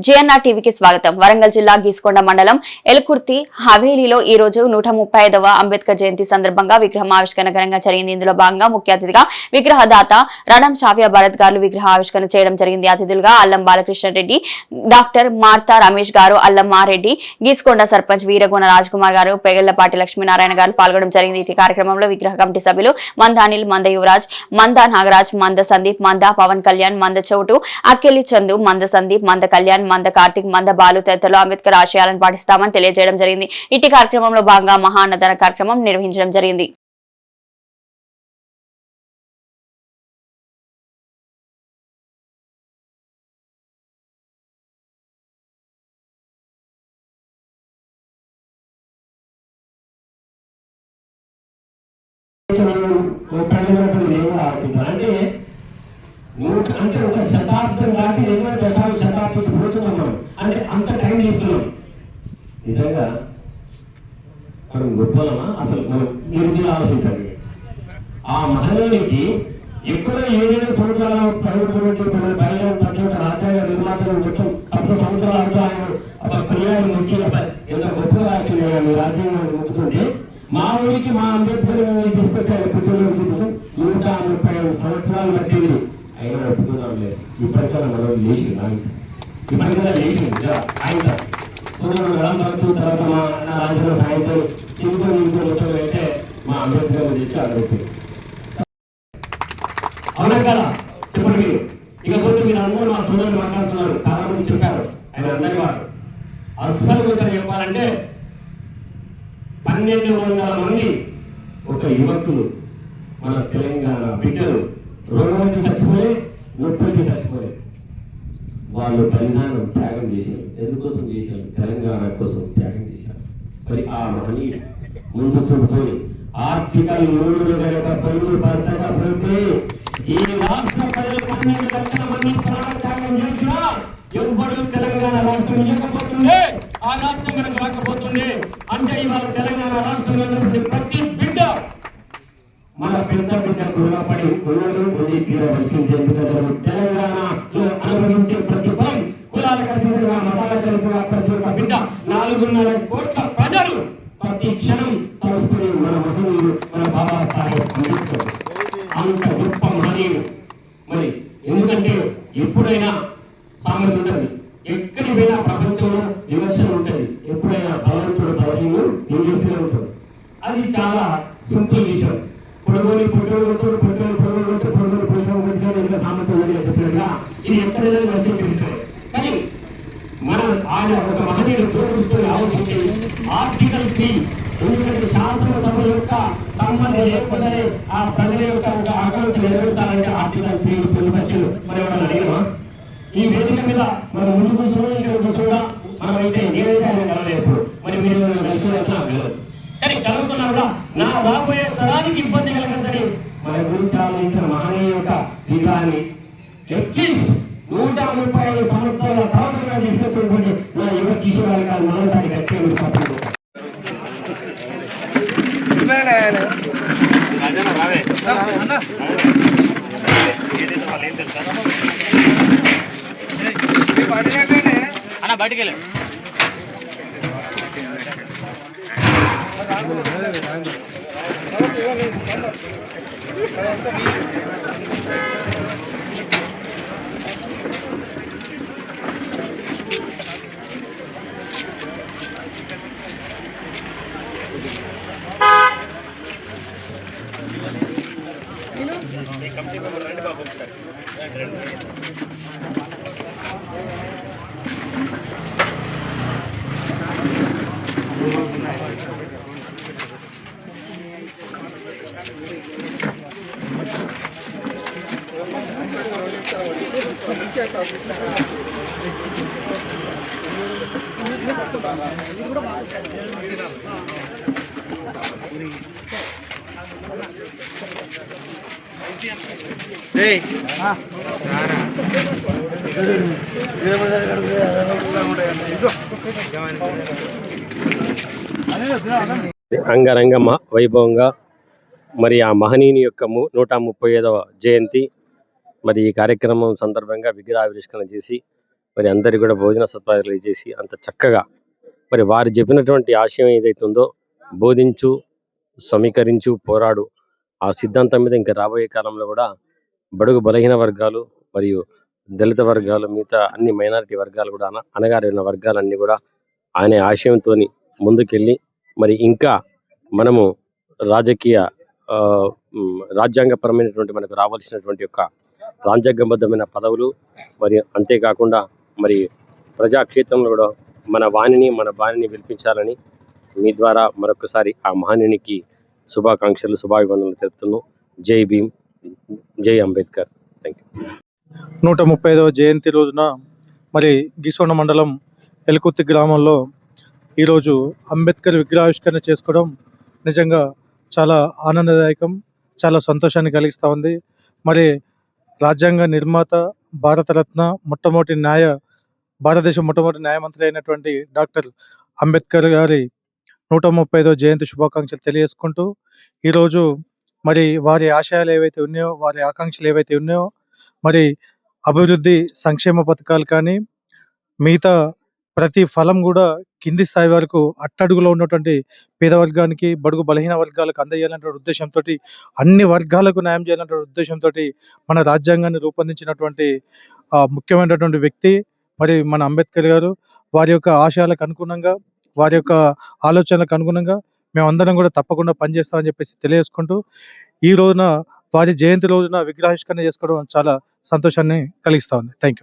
GNR టీవీకి స్వాగతం. వరంగల్ జిల్లా గీసుకొండ మండలం ఎల్కుర్తి హవేలీలో ఈ రోజు 135వ అంబేద్కర్ జయంతి సందర్భంగా విగ్రహం ఆవిష్కరణ ఘనంగా జరిగింది. ఇందులో భాగంగా ముఖ్య అతిథిగా విగ్రహదాత రణం షాఫియా భారత్ గారు విగ్రహ ఆవిష్కరణ చేయడం జరిగింది. అతిథులుగా అల్లం బాలకృష్ణారెడ్డి, డాక్టర్ మార్తా రమేష్ గారు, అల్లం మారెడ్డి, గీసుకొండ సర్పంచ్ వీరగోన రాజ్కుమార్ గారు, పెగళ్లపాటి లక్ష్మీనారాయణ గారు పాల్గొనడం జరిగింది. ఈ కార్యక్రమంలో విగ్రహ కమిటీ సభ్యులు మంద అనిల్, మంద యువరాజ్, మంద నాగరాజ్, మంద సందీప్, మంద పవన్ కళ్యాణ్, మంద చౌటు, అక్కెలి చందు, మంద సందీప్, మంద కళ్యాణ్, మంద కార్తిక్, మంద బాలు తదితరులు అంబేద్కర్ ఆశయాలను పాటిస్తామని తెలియజేయడం జరిగింది. ఇట్టి కార్యక్రమంలో భాగంగా మహా అన్నదాన కార్యక్రమం నిర్వహించడం జరిగింది. అంటే ఒక శతాబ్దం దాటి 20వ శతాబ్దికి పోతున్నాం మనం. అంటే అంత టైం తీసుకున్నాం. నిజంగా మనం గొప్పలమా? అసలు మనం మీరు ఆలోచించండి. ఆ మహనీయునికి ఎక్కడో 7 సంవత్సరాల పైబడినటువంటి మన బయలు ప్రతి ఒక్క రాజ్యాంగ నిర్మాతలు మొత్తం సప్త సముద్రాలతో ఆయన క్రియలు మొక్కి ఎంత గొప్పగా రాసింది మీ రాజ్యాంగాన్ని మొక్కుతుంటే, మా ఊరికి మా అంబేద్కర్ తీసుకొచ్చారు పుట్టినరోజు 135 సంవత్సరాలు పట్టింది. అయినా ఒప్పుకున్నాం లేదు. ఇప్పటికైనా మనం లేచి ఇప్పటికైనా లేచి ఆయన సూర్యుడు రామభక్తు తర్వాత మా రాజధాని సాయంత్రం కింద మొత్తం అయితే మా అంబేద్కర్ తెచ్చి అడగట్టి అవునా కదా చెప్పండి మీరు. ఇకపోతే మీరు అందరూ మా సోదరులు మాట్లాడుతున్నారు, చాలా మంది చెప్పారు. ఆయన అన్నయ్య వారు అస్సలు కూడా చెప్పాలంటే 1200 మంది ఒక యువకులు మన తెలంగాణ బిడ్డలు రోగం వచ్చి చచ్చిపోయి, నొప్పి వచ్చి చచ్చిపోయి వాళ్ళు బలిదానం త్యాగం చేశారు. ఎందుకోసం చేశారు? తెలంగాణ కోసం త్యాగం చేశారు. మరి ఆ మహనీయుడు ముందు చూపుతోని ఆర్టికల్ 3 గనక పొందుపరచకపోతే ఈ రాష్ట్ర ప్రజలు 12 లక్షల మంది ప్రాణత్యాగం చేసినా ఎవ్వరు తెలంగాణ రాష్ట్రం ఇవ్వకపోతుండే, ఆ రాష్ట్రం మనకు రాకపోతుండే. అంటే ఇవాళ తెలంగాణ రాష్ట్రంలో ప్రతి బిడ్డ మన పెద్ద బిడ్డ రుణపడి ఉన్నది పొంది తీరవలసింది. ఎందుకంటే తెలంగాణలో అనుభవించే ప్రతి పని కులాలకు అతీతంగా, మతాలకు అతీతంగా ప్రతి ఒక్క బిడ్డ 4.5 కోట్ల ప్రజలు ప్రతి క్షణం తలుసుకుని మన మహనీయుడు మన బాబాసాహెబ్ అంబేద్కర్ అంత గొప్ప మహనీయుడు. మరి ఎందుకంటే ఎప్పుడైనా సామెత ఉంటుంది, ఎక్కడికి పోయినా ప్రపంచంలో విమర్శన ఉంటుంది. ఎప్పుడైనా బలవంతుడు బలహీనుడు ఏం చేస్తూనే ఉంటాడు. అది చాలా సింపుల్ విషయం. పొడగోని పొట్టోడు కొట్టాడు, పొట్టోడు పొడగోడు కొట్టే పొడగోడు పోషణ కొట్టుకొని ఇంకా సామెత ఉన్నదిగా చెప్పినట్టుగా ఇది ఎక్కడైనా వచ్చేసి ఉంటాయి. కానీ మనం ఆయన ఒక మహనీయుడు దూరదృష్టిని ఆలోచించి ఆర్టికల్ 3 ఎందుకంటే శాసనసభ యొక్క సంబంధం లేకపోతే ఆ ప్రజల యొక్క ఆకాంక్ష నెరవేర్చాలంటే ఆర్టికల్ 3 పొందుపరచు. మరి ఎవరైనా అడిగినా ఈ వేదిక మీద మనం ముందు కూర్చోవడం ఇక్కడ కూర్చోవడా మనం అయితే నేనైతే ఆయన కలలేదు. మరి మీరు కలిసి వెళ్ళదు, కానీ కలుగుతున్నా కూడా నా రాబోయే తరానికి ఇబ్బంది కలగదని మన గురించి ఆలోచించిన మహనీయ యొక్క విగ్రహాన్ని అట్లీస్ట్ 135 సంవత్సరాల తర్వాత తీసుకొచ్చినటువంటి నా యువ కిషోరాలు కాదు మరోసారి గట్టిగా చెప్పండి. అన్న బయటికి వెళ్ళి అంగరంగ వైభవంగా మరి ఆ మహనీయుని యొక్క 135వ జయంతి మరి ఈ కార్యక్రమం సందర్భంగా విగ్రహావిష్కరణ చేసి మరి అందరికి కూడా భోజన సదుపాయాలు చేసి అంత చక్కగా మరి వారు చెప్పినటువంటి ఆశయం ఏదైతే ఉందో బోధించు, సమీకరించు, పోరాడు ఆ సిద్ధాంతం మీద ఇంకా రాబోయే కాలంలో కూడా బడుగు బలహీన వర్గాలు మరియు దళిత వర్గాలు మిగతా అన్ని మైనారిటీ వర్గాలు కూడా అణగారిన వర్గాలన్నీ కూడా ఆయన ఆశయంతో ముందుకెళ్ళి మరి ఇంకా మనము రాజకీయ ఆ, రాజ్యాంగపరమైనటువంటి మనకు రావాల్సినటువంటి యొక్క రాజ్యాంగబద్ధమైన పదవులు మరియు అంతేకాకుండా మరి ప్రజాక్షేత్రంలో కూడా మన బాణిని వినిపించాలని మీ ద్వారా మరొకసారి ఆ మహనీయునికి శుభాకాంక్షలు, శుభాభివందనలు తెలుపుతున్నాను. జై భీమ్, జై అంబేద్కర్. Thank you. 135వ జయంతి రోజున మరి గీసొండ మండలం ఎలుకుర్తి గ్రామంలో ఈరోజు అంబేద్కర్ విగ్రహావిష్కరణ చేసుకోవడం నిజంగా చాలా ఆనందదాయకం, చాలా సంతోషాన్ని కలిగిస్తూ ఉంది. మరి రాజ్యాంగ నిర్మాత, భారతరత్న, భారతదేశం మొట్టమొదటి న్యాయమంత్రి అయినటువంటి డాక్టర్ అంబేద్కర్ గారి 135వ జయంతి శుభాకాంక్షలు తెలియజేసుకుంటూ ఈరోజు మరి వారి ఆశయాలు ఏవైతే ఉన్నాయో, వారి ఆకాంక్షలు ఏవైతే ఉన్నాయో, మరి అభివృద్ధి సంక్షేమ పథకాలు కానీ మిగతా ప్రతి ఫలం కూడా కింది స్థాయి వరకు అట్టడుగులో ఉన్నటువంటి పేద వర్గానికి, బడుగు బలహీన వర్గాలకు అందజేయాలనే ఉద్దేశంతో, అన్ని వర్గాలకు న్యాయం చేయాలనే ఉద్దేశంతో మన రాజ్యాంగాన్ని రూపొందించినటువంటి ముఖ్యమైనటువంటి వ్యక్తి మరి మన అంబేద్కర్ గారు. వారి యొక్క ఆశయాలకు అనుగుణంగా, వారి యొక్క ఆలోచనలకు అనుగుణంగా మేమందరం కూడా తప్పకుండా పనిచేస్తామని చెప్పేసి తెలియజేసుకుంటూ ఈ రోజున వారి జయంతి రోజున విగ్రహావిష్కరణ చేసుకోవడం చాలా సంతోషాన్ని కలిగిస్తా ఉంది. Thank you.